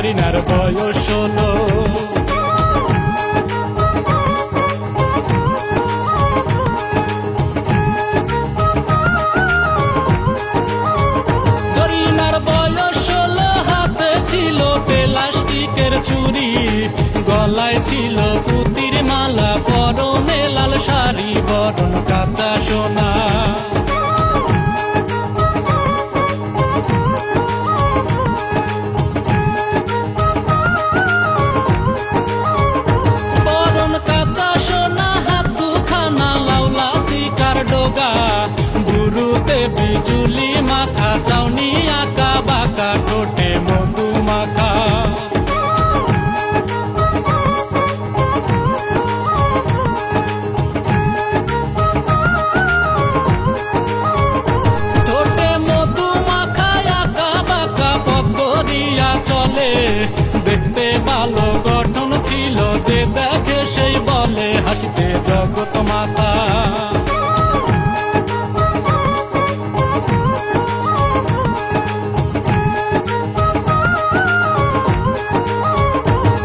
জরিনার বয়স 16। জরিনার বয়স 16, হাতে ছিল প্লাস্টিকের চুড়ি, গলায় ছিল পুতির মালা, পরনে লাল শাড়ি, বরণ কাঁচা সোনা। বরণ কাঁচা সোনা, হাত দুখানা লাউলা তিকার ডোগা, বুড়ুতে বিজুলি মাখা, চাউনি আঁকা বাঁকা, ঠোঁটে মধু মাখা। দেখতে ভালো গঠন ছিল, যে দেখে সেই বলে হাসিতে জগৎ মাতা।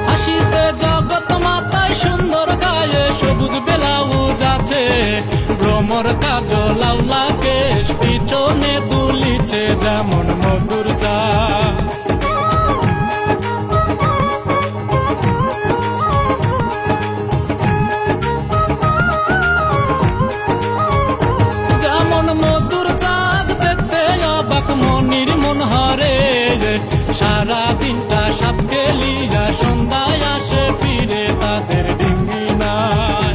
হাসিতে জগৎ মাতায় সুন্দর গায়ে সবুজ ব্লাউজ আছে, ভ্রমর কাজল লাউলা কেশ, পিছনে দুলিছে যেমন মধুর চা। মনির মন হরে, সারা দিনটা সাপ খেলিয়া সন্ধ্যায় আসে ফিরে, তাদের ডিঙ্গি নাই।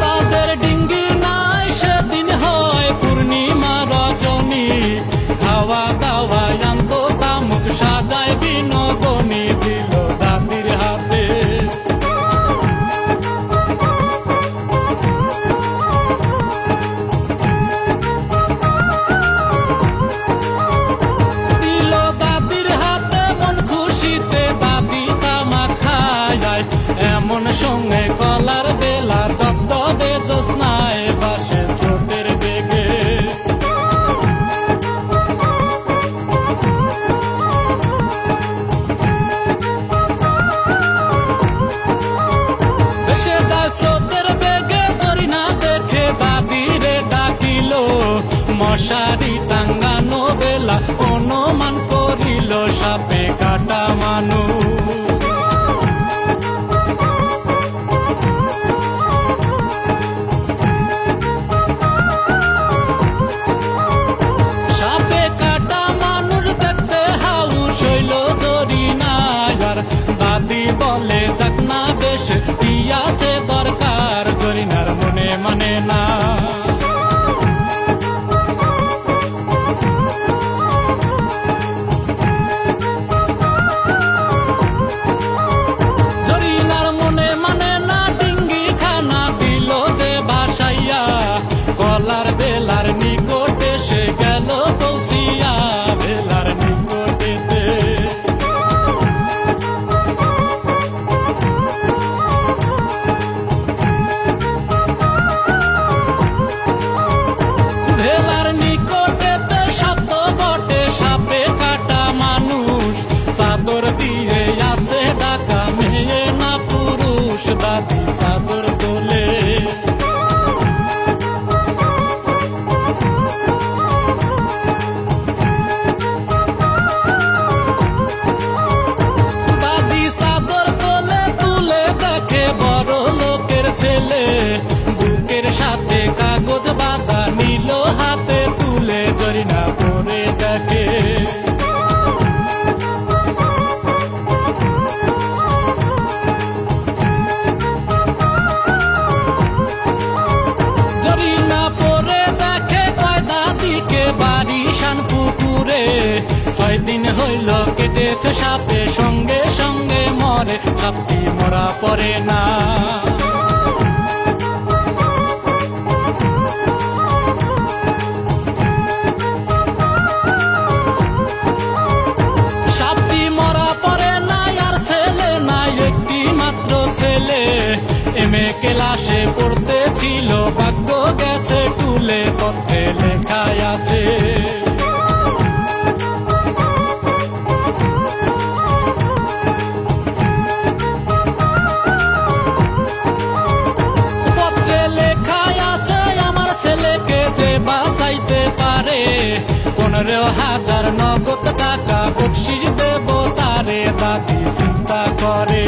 তাদের ডিঙ্গি নাই, সেদিন হয় পূর্ণিমা রজনী, খাওয়া দাওয়া আনতো তামুক, সাজায় বিনোদনী, দিল দাদির হাতে। দিল দাদির হাতে, মন খুশিতে দাদি তামাক খায়, এমন সঙ্গে কলার বেলা, দবদবে জ্যোৎস্নায় বাসে স্রোতের বেগে। ভেসে যায় স্রোতের বেগে, জরিনা দেখে দাদিরে ডাকিল, মশারি টাঙ্গানো বেলা, অনুমান করিল সাপে কাটা মানুষ। সাপে কাটা মানুষ দেখতে হাউস হইল জরিনার, দাদি বলে যাক না বেশ, কি আছে দরকার, জরিনার মনে মানে না। জরিনার মনে মানে না, ডিঙ্গি খানা দিল যে বাসাইয়া, কলার বেলার নিকটে সে গেল পৌঁছিয়া, বেলার নিকটেতে। ভেলার নিকটেতে সত্য বটে সাপে কাটা মানুষ, চাদর দিয়ে আসে ঢাকা, মেয়ে না পুরুষ, দাদি চাদর তোলে। দাদি চাদর তোলে, তুলে দেখে বড় লোকের ছেলে, বুকের সাথে কাগজ বাঁধা, নিল হাতে তুলে, জরিনা পরে দেখে। জরিনা পরে দেখে, কয় দাদিকে বাড়ি শান পুকুরে, 6 দিন হইল কেটেছে সাপে, সঙ্গে সঙ্গে মরে, সাপটি মরা পড়ে না। ছেলে এমএ ক্লাসে পড়তেছিল ভাগ্য গেছে টুলে পথে লেখায় আছে পত্রে লেখায় আছে আমার ছেলেকে যে বাঁচাইতে পারে 15,000 নগদ টাকা বকশিশ দেব তারে দাদি চিন্তা করে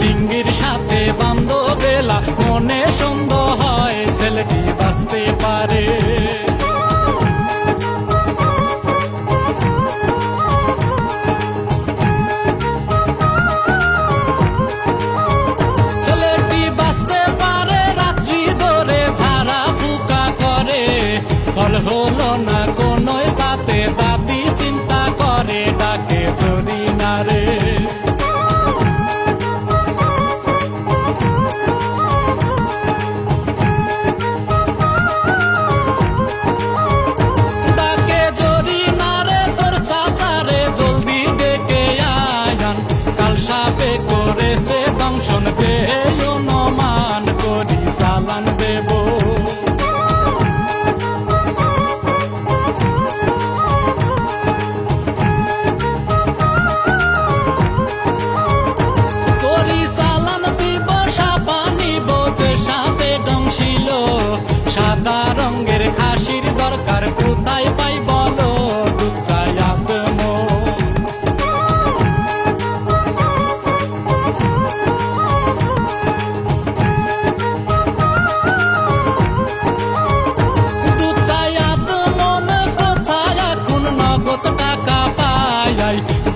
ডিঙ্গির সাথে বান্ধব বেলা মনে সন্দেহ হয় ছেলেটি বাঁচতে পারে ছেলেটি বাঁচতে পারে রাত্রি ধরে ঝাড়া ফুকা করে ফল হলো না কোনো তাতে দাদি চিন্তা করে ডাকে ধরি না রে করেছে দংশন পেয়ে অনুমান করি চালান দেব করি চালান দিব সাপা নিব যে সাপে দংশিল সাদা রঙের খাসির দরকার কোথায় পাই বলো দুধ চাই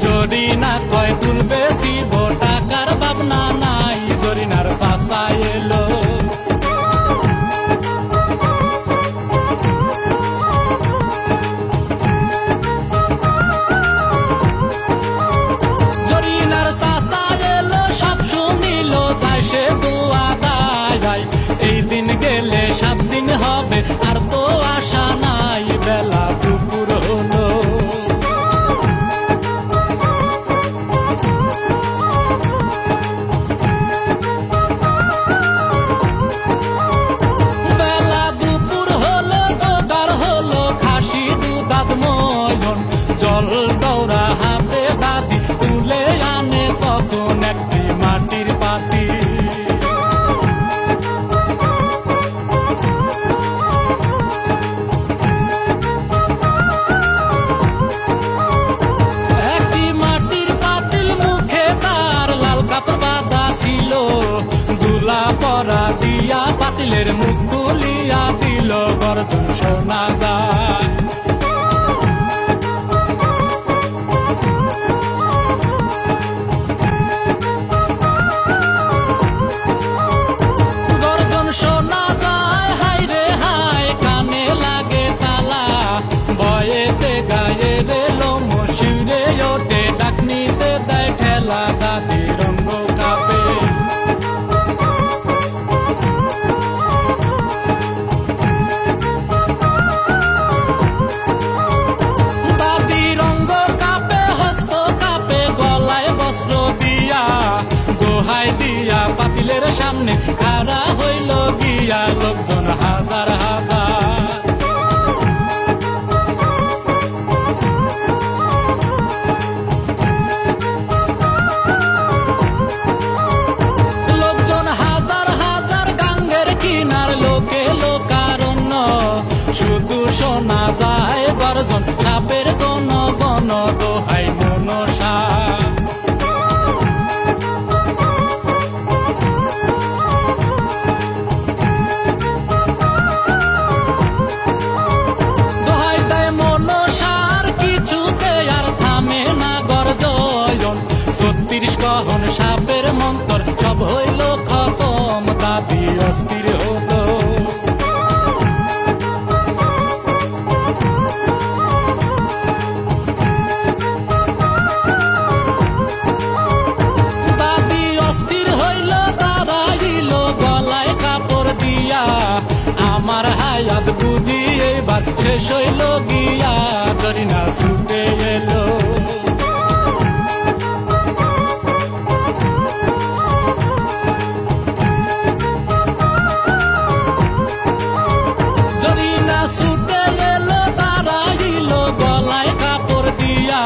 জরিনা কয় তুলবে জীব টাকার ভাবনা নাই জরিনার চাচা এলো জরিনার চাচা এলো সব শুনিল যায় সে দোয়া দায় এই দিন গেলে 7 দিন হবে আর তো আশা নাই বেলা দুপুর হলো জল দৌড়া হাতে দাদি তুলে আনে তখন একটি মাটির পাতি একটি মাটির পাতিল মুখে তার লাল কাপড় বাঁধা ছিল দুলা পরা দিয়া পাতিলের মুখ খুলিয়া দিল গর্জন শোনা যায় শোনা যায় হায় রে হায় কানে লাগে তালা বয়েতে গায়ে রে লোম শিউরে ওঠে ডাকনিতে দেয় ঠেলা দাদি রঙ্গ কাঁপে দাদি রঙ্গ কাঁপে হস্ত কাঁপে গলায় বস্ত্র দিয়া দোহাই দিয়া পাতিলের সামনে খাড়া হইল গিয়া লোকজন হাজার হাজার লোকজন হাজার হাজার গাঙ্গের কিনার লোকে লোকারণ্য শুধু শোনা যায় গর্জন সাপের গণ গণ দোহাই মনসা কহন সাপের মন্তর সব হইল খতম দাদি অস্থির হলো দাদি অস্থির হইল দাঁড়াইল গলা আমার হায়াত বুঝি এবার শেষ হইল গিয়া জরিনা ছুটে এলো জরিনা ছুটে এলো দাঁড়াইল গলায় কাপড় দিয়া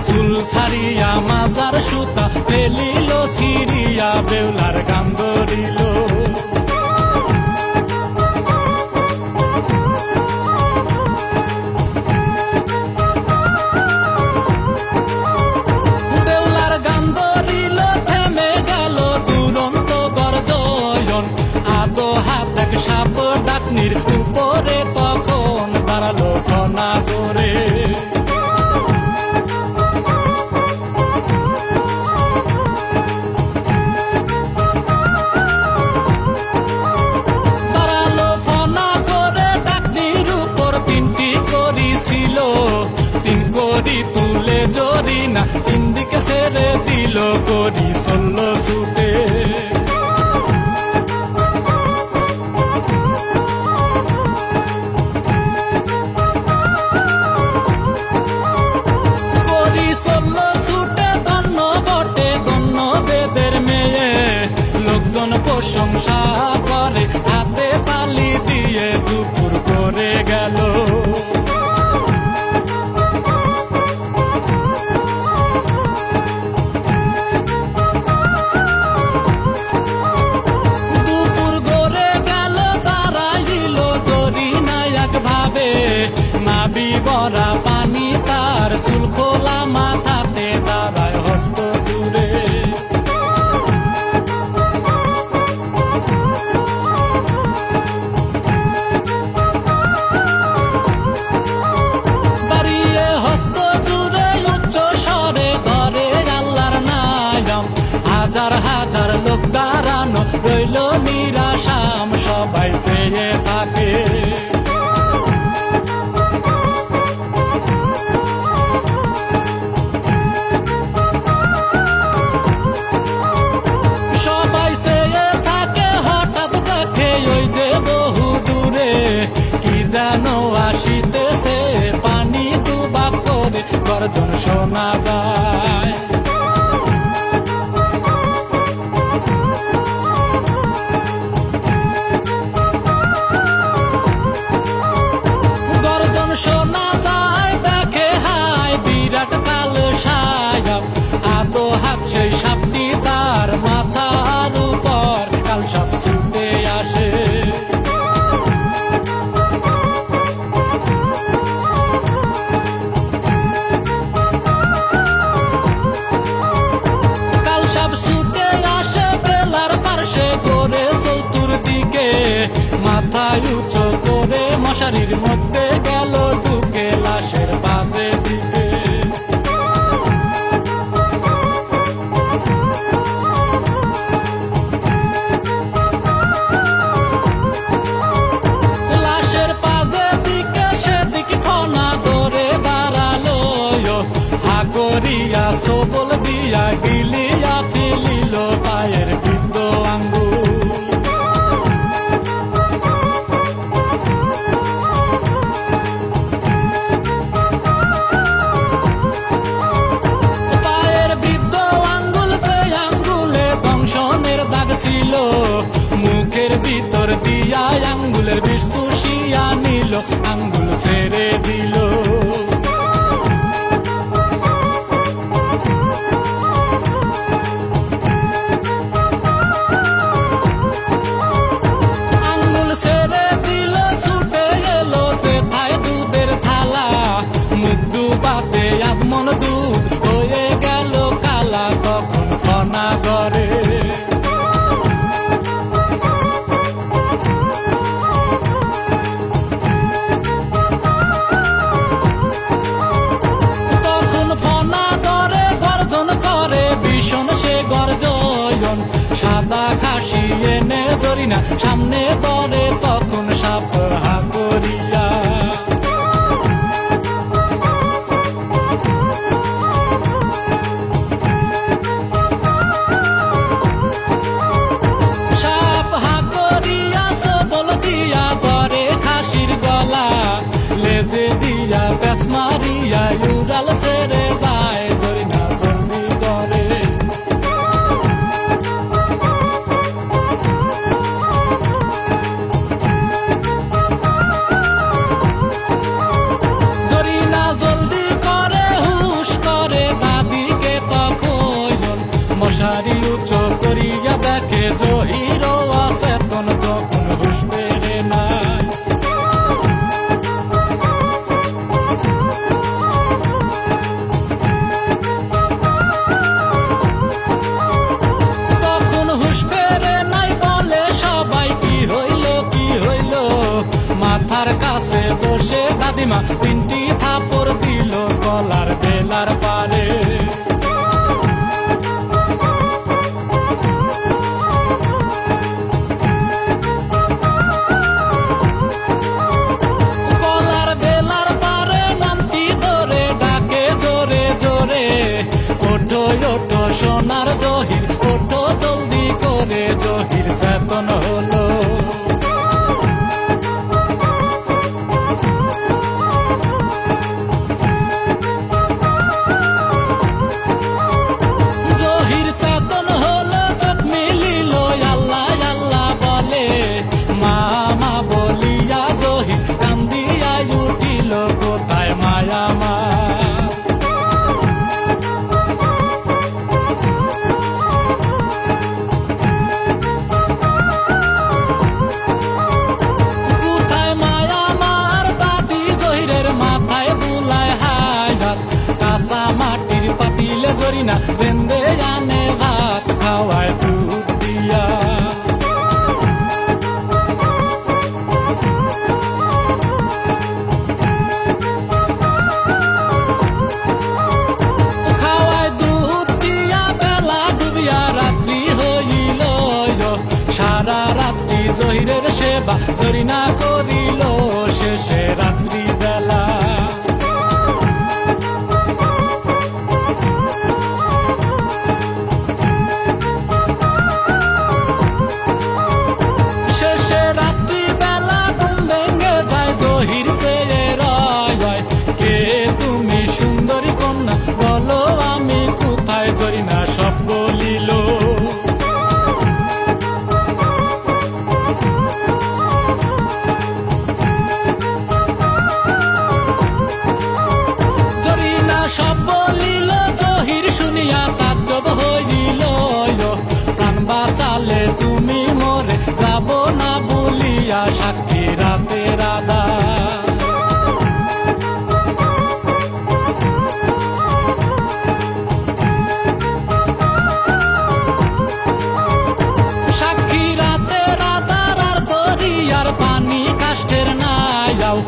চুল ছাড়িয়া মাজার সুতা ফেলিল সিরিয়া বেউলার গান ধরিল বেউলার গান ধরিল থেমে গেল দুরন্ত গর্জন আদো হাত এক সাপ ডাকনির উপরে তখন দাঁড়ালো ফনা করে তিন করি তুলে জরিনা তিন দিকে ছেড়ে দিল করি চলল ছুটে করি চলল ছুটে ধন্য বটে ধন্য বেদের মেয়ে লোকজন প্রশংসা করে হাতে তালি দিয়ে দুপুর করে গেল নাবি ভরা পানি তার চুল খোলা মাথাতে দাঁড়ায় হস্ত জুড়ে দাঁড়িয়ে হস্ত জুড়ে উচ্চ স্বরে ধরে আল্লাহর নাম হাজার হাজার লোক দাঁড়ানো রইল নিরাশাম সবাই চেয়ে থাকে কি জানো আসিতেছে পানি দুবা করে গর্জন শোনা যায় গর্জন শোনা যায় দেখে হায় বিরাট কাল সায়াব আদো হাত সেই সাপটি তার মাথার উপর কাল সাপ ছুটে আসে মাথায় উঁচু করে মশারির মধ্যে গেল ঢুকে লাশের পাশে দিকে লাশের পাশে দিকে সেদিকে ফনা ধরে দাঁড়ালো হা করিয়া সবল দিয়া গিলিয়া ফেলিল পায়ের বৃদ্ধ আঙ্গুল ছিল মুখের ভিতর দিয়া আঙ্গুলের বিষ চুষিয়া নিল আঙ্গুল ছেড়ে দিল আঙ্গুল ছেড়ে দিল ছুটে গেল যেথায় দুধের থালা মুখ ডুবাতে আপমন দুধ হয়ে গেল কালা তখন ফনা করে গর্জন সাদা খাসি এনে জরিনা সামনে ধরে তখন সাপ হা করিয়া সাপ হা করিয়া সবল মারিয়া উড়াল ছেড়ে যায় জরিনা জলদি করে জরিনা জলদি করে হুশ করে দাদিকে তখন মশারি উঁচু করিয়া দেখে জহির অচেতন তখন হুশ ফেরে নাই তখন হুশ ফেরে নাই বলে সবাই কি হইল মাথার কাছে বসে দাদিমা 3টি থাপড় দিল গলার বেলার পারে ওঠো সোনার জহির ওঠো জলদি করে জহির চেতন হলো জহির চেতন হলো চোখ মিলিল আল্লাহ আল্লাহ বলে মা মা বলিয়া জহির কান্দিয়া উঠিল কোথায় মায়া মা মাটির পাতিলে জরিনা বেঁধে আনে ভাত খাওয়ায় দুধ দিয়া খাওয়ায় দুধ দিয়া বেলা ডুবিয়া রাত্রি হইল সারা রাত্রি জহিরের সেবা জরিনা করিল শেষে রাত্রি বেলা জহির চেয়ে রয় কে তুমি সুন্দরী কন্যা বলো আমি কোথায় জরিনা সব বলিল জরিনা সব বলিল জহির শুনিয়া তাজ্জব হইল প্রাণ বাঁচালে তুমি মরে যাব না বলিয়া সাক্ষী রাতে রাধা সাক্ষী রাতে রাধার আর দরিয়ার পানি কাষ্ঠের নাইয়াও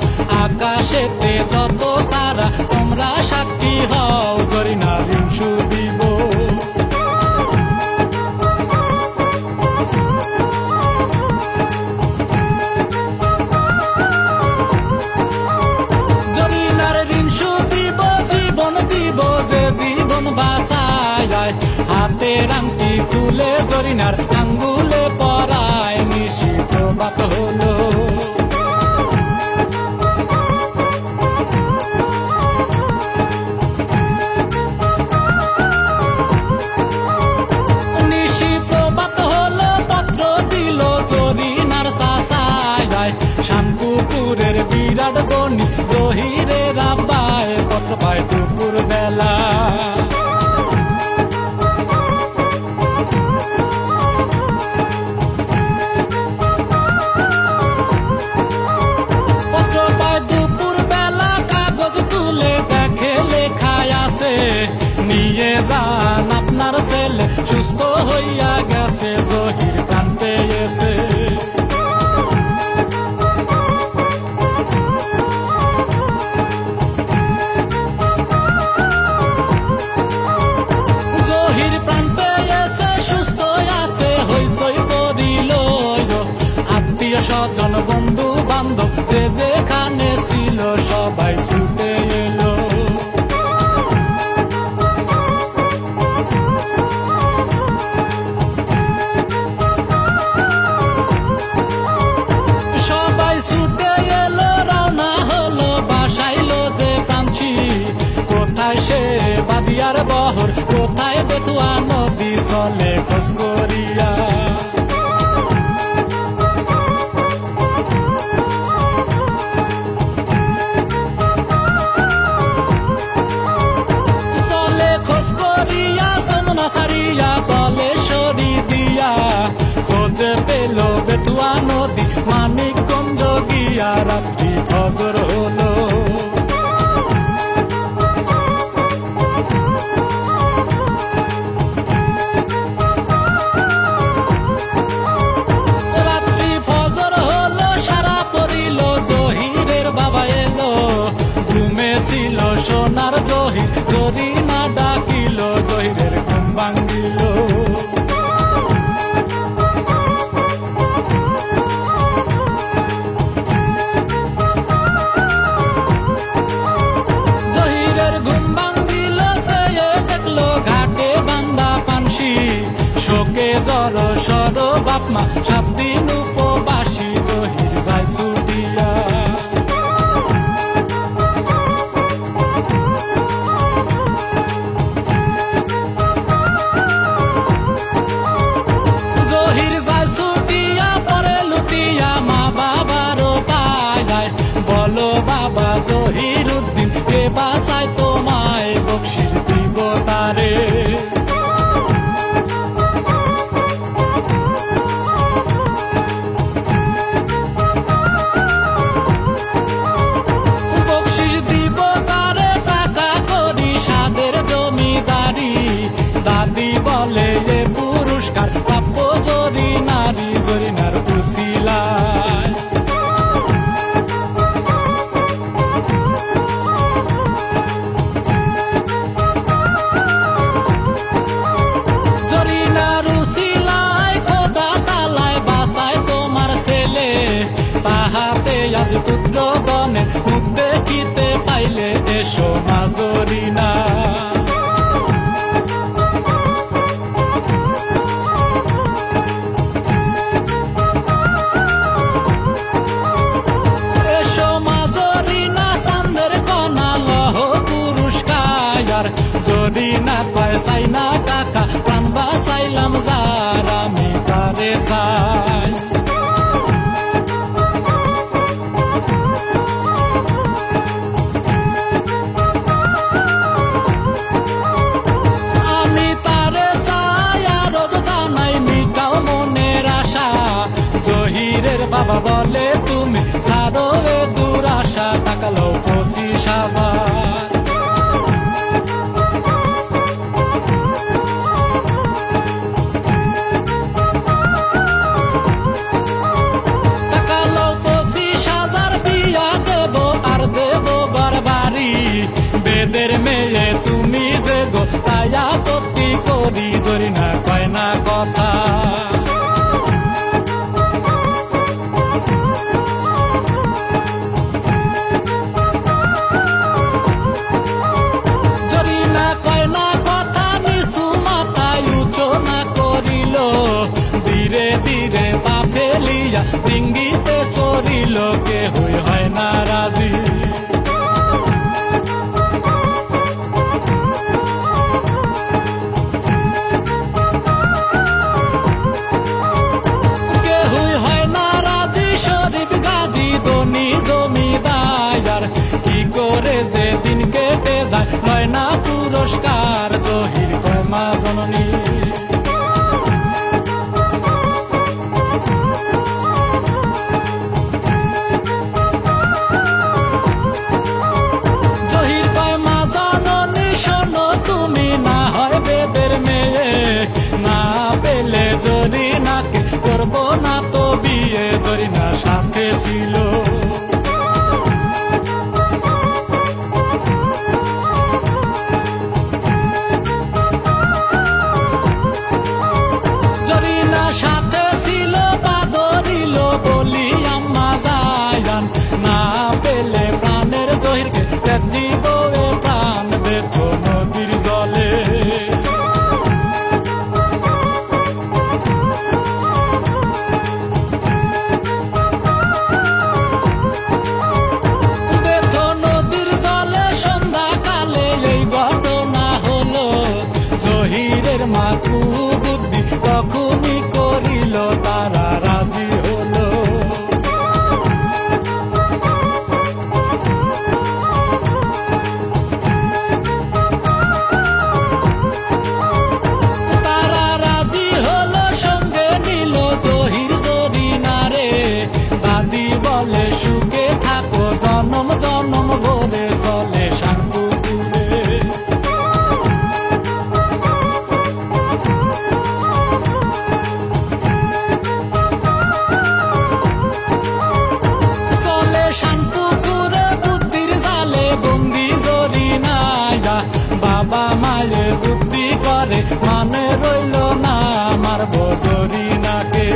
আকাশেতে যত তারা তোমরা সাক্ষী হও জরিনা ঋণসু দিব জীবন দিব যে জীবন বাঁচায় হাতের আংটি খুলে জরিনার আঙ্গুলে পরায় নিশি প্রভাত হলো নিশি প্রভাত হলো পত্র দিল জরিনার চাচায় শানপুকুরের বিরাট বনি জহিরের আব্বায় পত্র পায় দুপুর বেলা পত্র পায় দুপুর বেলা কাগজ তুলে দেখে লেখায় আছে নিয়ে যান আপনার ছেলে সুস্থ হইয়া গেছে জহির প্রাণ পেয়েছে স্বজন বন্ধু বান্ধব যে যেখানে ছিল সবাই ছুটে এলো সবাই ছুটে এলো রওনা হলো বাসাইলো যে প্রাণ বেতুয়া নদী চলে খোঁজ করিয়া। চলে খোঁজ করিয়া যমুনা সারিয়া তলে সরি দিয়া, খোঁজে পেল বেতুয়া নদী মানিকগঞ্জ গিয়া। রাত্রি ফজর হলো, ছিল সোনার জহির, জরিনা ডাকিল, জহিরের ঘুম ভাঙ্গিল। জহিরের ঘুম ভাঙ্গিল, চেয়ে দেখলো ঘাটে বান্দা পানসি, শোকে জড় সর বাপমা 7 দিন উপবাসী। জহির যায় ছুটিয়া, বাবা জহিরুদ্দিন কে বাসায় তোমায় বকশিশ দিব তারে। বকশিশ দিব তারে, টাকা করি সাদের জমিদারি। দাদি বলে এ পুরস্কার প্রাপ্য জরিনারি, জরিনার উসিলায়। তাহাতে আজ পুত্র গণে মুখ দেখিতে পাইলে, এসো মা জরিনা। এসো মা জরিনা, চান্দের কণা লহ পুরস্কার। জরিনা কয় চাই না টাকা, প্রাণ বাঁচাইলাম যার, আমি তারে চাই। জহিরের বাবা বলে তুমি ছাড়ো এ দুরাশা, টাকা লও 25,000। টাকা লও 25,000, বিয়া দেব আর দেব বারবারি। বেদের মেয়ে তুমি যে গো, তাই আপত্তি করি। জরিনা কয় না কথা, ধীরে ধীরে পা ফেলিয়া ডিঙ্গিতে সরিল, কেহই হয় না রাজি। কেহই হয় না রাজি, শরীফ গাজী ধনী জমিদার। কি করে যে দিন কেটে যায়, হয় না পুরস্কার। জহির কয় মা জননী, না পেলে জরিনাকে করবো না তো বিয়ে। জরিনা সাথে ছিল, জরিনা সাথে ছিল, পা ধরিল বলি আম্মা যায়ান। না পেলে প্রাণের জহিরকে জীব প্রাণ দেব নদীর জলে। মানে রইল না মারব জরিনাকে।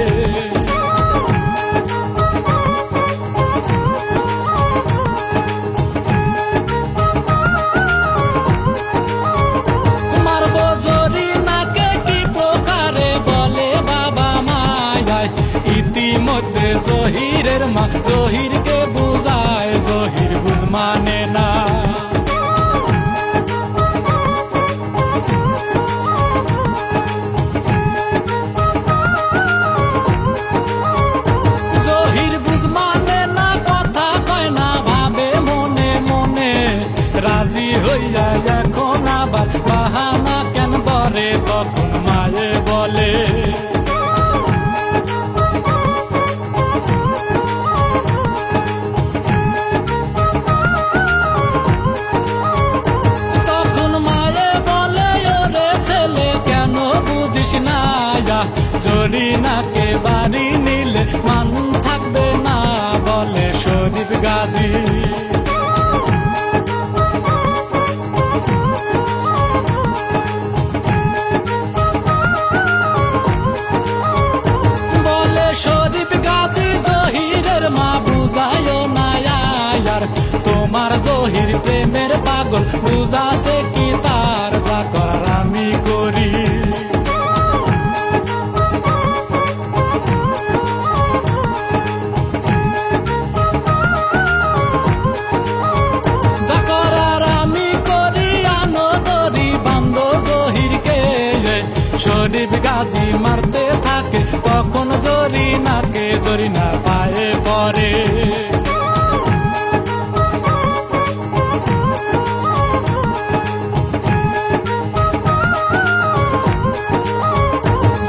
মারব জরিনাকে কি প্রকারে বলে বাবা মায়ায়, ইতিমধ্যে জহিরের মা জহিরকে বুঝায়, জহির বুঝ মানে না। জহির বুঝ মানে না, কথা কয় না, ভাবে মনে মনে, রাজি হইয়া এখন আবার বাহানা কেন করে, তখন মায়ে বলে না জরিনাকে বাড়ি নিলে মান থাকবে না, বলে শরীফ গাজী। বলে শরীফ গাজী জহিরের মা বুঝায় না আর, তোমার জহির প্রেমের পাগল, বুঝাছে কি তার, যা করার আমি করি। শরীফ গাজী মারতে থাকে, তখন জরিনাকে জরিনা পায়ে পড়ে।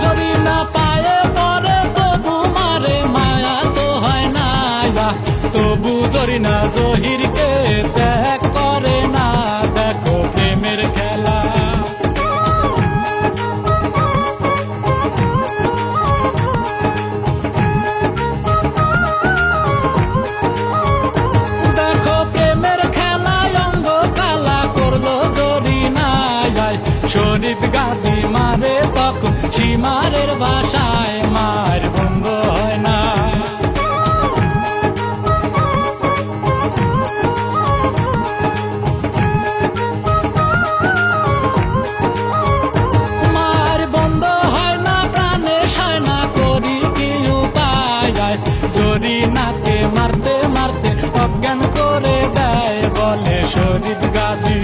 জরিনা পায়ে পড়ে তবু মারে, মায়া তো হয় না, তবু জরিনা জহিরকে ত্যাগ করে না। দেখো প্রেমের খেলা, শরীফ গাজী মারে তখন সীমারের বাসায়, মার বন্ধ হয় না। মার বন্ধ হয় না, প্রাণে সয় না, করি কি উপায়, জরিনাকে মারতে মারতে অজ্ঞান করে দেয়, বলে শরীফ গাজী।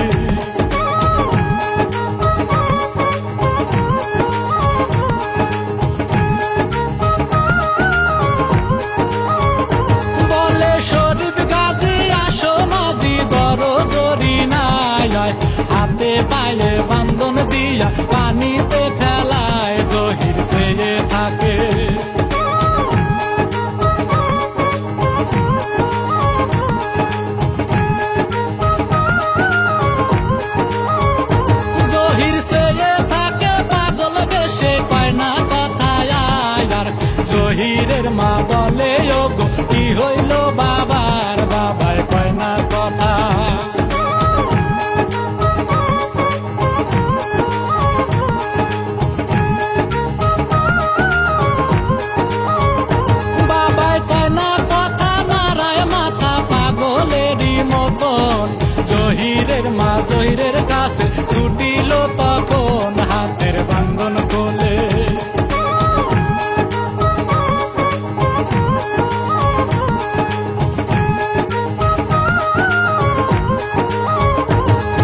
হাতে পায়ে বান্ধন দিয়া পানিতে ফেলায়, জহির চেয়ে থাকে। জহির চেয়ে থাকে পাগল বেশে, কয় না কথা আর, জহিরের মা বলে ওগো কি হইল বাবার, বাবায় কয় না কথা। জহিরের মা জহিরের কাছে ছুটিল তখন, হাতের বান্ধন খোলে।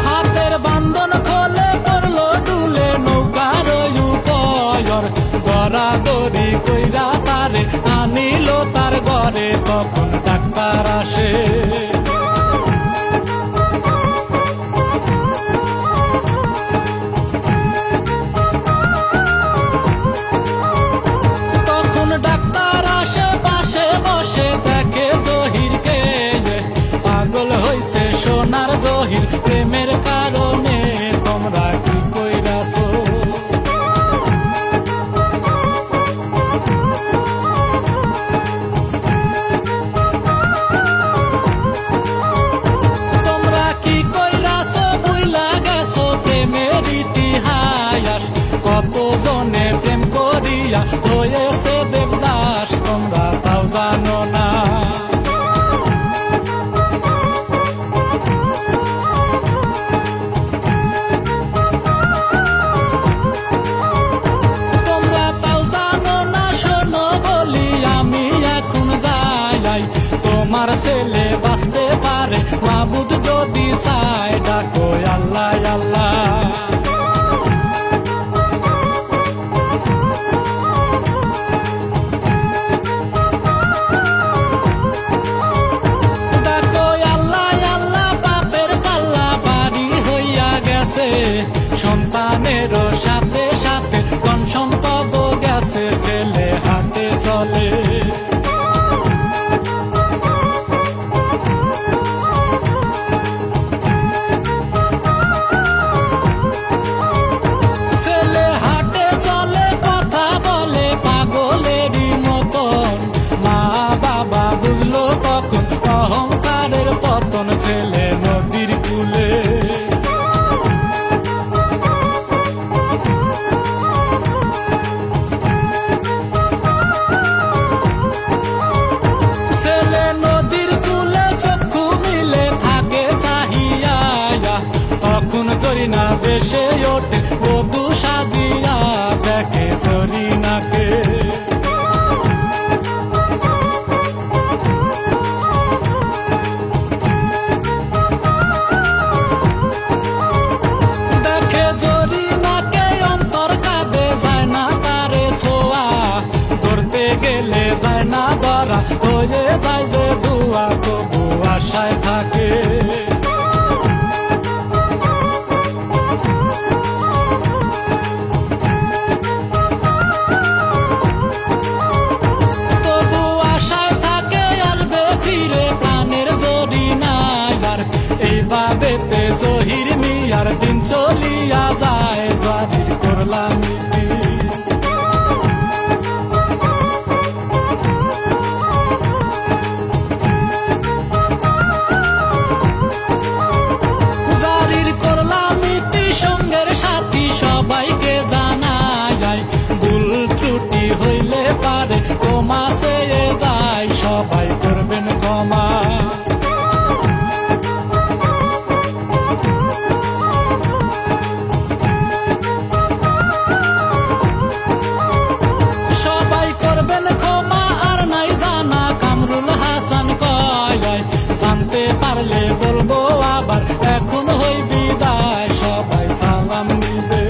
হাতের বান্ধন খোলে, পড়লো ডুলে নৌকার উপর, দরাদরি কইরা তারে আনিল তার ঘরে, তখন ডাক্তার আসে। ডাক্তার আসে পাশে বসে, দেখে জহিরকে পাগল হইছে সোনার জহির, প্রেমের কারণে তোমরা কি কইরাছো। আমার ছেলে বাঁচতে পারে, মাবুদ যদি চায় ডাকো আল্লাহ আল্লাহ। সন্তানের সাথে সাথে ধন সম্পদ গেছে, ছেলে হাতে চলে। ছেলে হাটে চলে, কথা বলে পাগলেরই মতন, মা বাবা বুঝলো তখন অহংকারের পতন। ছেলে নদীর কূলে না বেশে ওঠে, বধূ সাজিয়া দেখে জরিনাকে। দেখে জরিনাকে অন্তর কাঁদে, যায় না তারে ছোঁয়া, ধরতে গেলে যায় না ধরা, হয়ে যায় যে দুয়া, তবু আশায় থাকে। এইভাবেতে জহির মিয়ার দিন চলিয়া যায়, জারির করলাম নীতি। জারির করলাম নীতি, সঙ্গের সাথী সবাইকে জানায়, ভুল ত্রুটি হইলে পারে ক্ষমা চেয়ে যায়, সবাই করবেন ক্ষমা। জানতে পারলে বলবো আবার, এখন হই বিদায়, সবাই সালাম নিবে,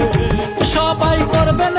সবাই করবেন।